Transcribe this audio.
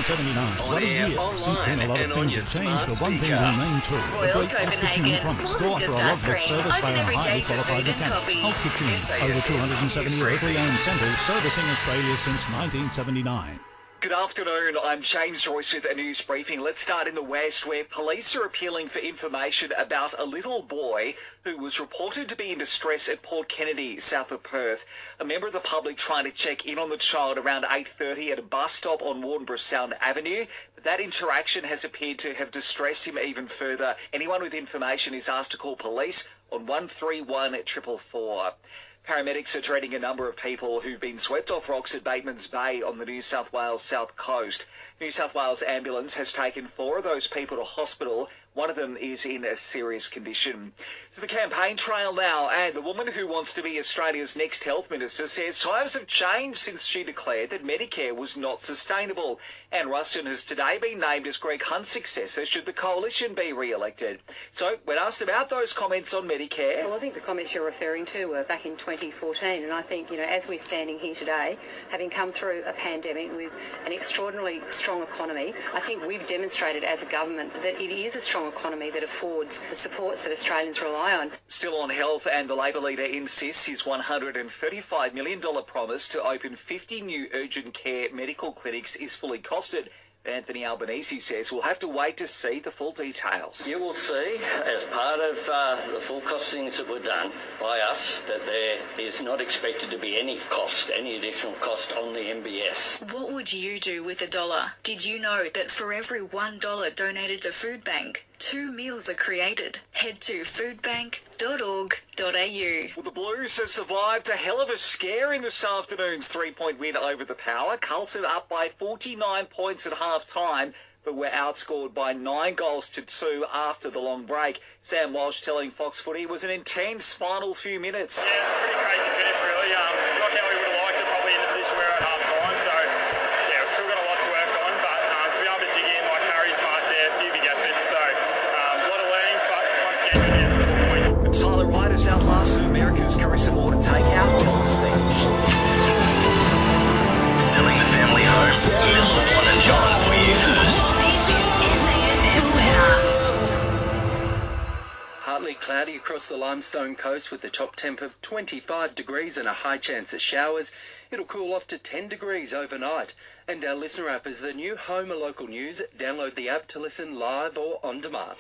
1979. What a year. Since then, a lot of on things your have changed, but one thing smart remained true. The Royal great Kitchen Copenhagen, promise to more offer just a ice love-book cream. service by Open our every highly day for qualified food and mechanics. coffee. Whole Kitchen, over 270 locally owned centres servicing Australia since 1979. Good afternoon, I'm James Royce with a news briefing. Let's start in the West, where police are appealing for information about a little boy who was reported to be in distress at Port Kennedy, south of Perth. A member of the public trying to check in on the child around 8:30 at a bus stop on Warnbro Sound Avenue. But that interaction has appeared to have distressed him even further. Anyone with information is asked to call police on 131 444. Paramedics are treating a number of people who've been swept off rocks at Bateman's Bay on the New South Wales south coast. New South Wales ambulance has taken 4 of those people to hospital. One of them is in a serious condition. To the campaign trail now, and the woman who wants to be Australia's next health minister says times have changed since she declared that Medicare was not sustainable. Anne Ruston has today been named as Greg Hunt's successor should the coalition be re-elected. So, when asked about those comments on Medicare... Well, I think the comments you're referring to were back in 2014, and I think, as we're standing here today, having come through a pandemic with an extraordinarily strong economy, I think we've demonstrated as a government that it is a strong economy that affords the supports that Australians rely on. Still on health, and the Labor leader insists his $135 million promise to open 50 new urgent care medical clinics is fully costed. Anthony Albanese says we'll have to wait to see the full details. You will see, as part of the full costings that were done by us, that there is not expected to be any additional cost on the MBS. What would you do with $1? Did you know that for every $1 donated to Food Bank, 2 meals are created? Head to foodbank.org.au. Well, the Blues have survived a hell of a scare in this afternoon's 3-point win over the Power. Carlton up by 49 points at half-time, but were outscored by 9 goals to 2 after the long break. Sam Walsh telling Fox Footy it was an intense final few minutes. Yeah, pretty crazy finish really. Not how we would have liked it, probably in the position we were at half-time. So, yeah, we've still got a lot to work on, but to be able to dig in like Harry's mark there, a few big efforts. So, a lot of learnings, but once again, good here for 4 points. And Tyler Wright has outlasted America's Carissa Moore to take out Bell's Beach. Selling the family home. Milton and John put you first. This is SAFM weather. Partly cloudy across the Limestone coast with a top temp of 25 degrees and a high chance of showers. It'll cool off to 10 degrees overnight. And our listener app is the new Home or Local News. Download the app to listen live or on demand.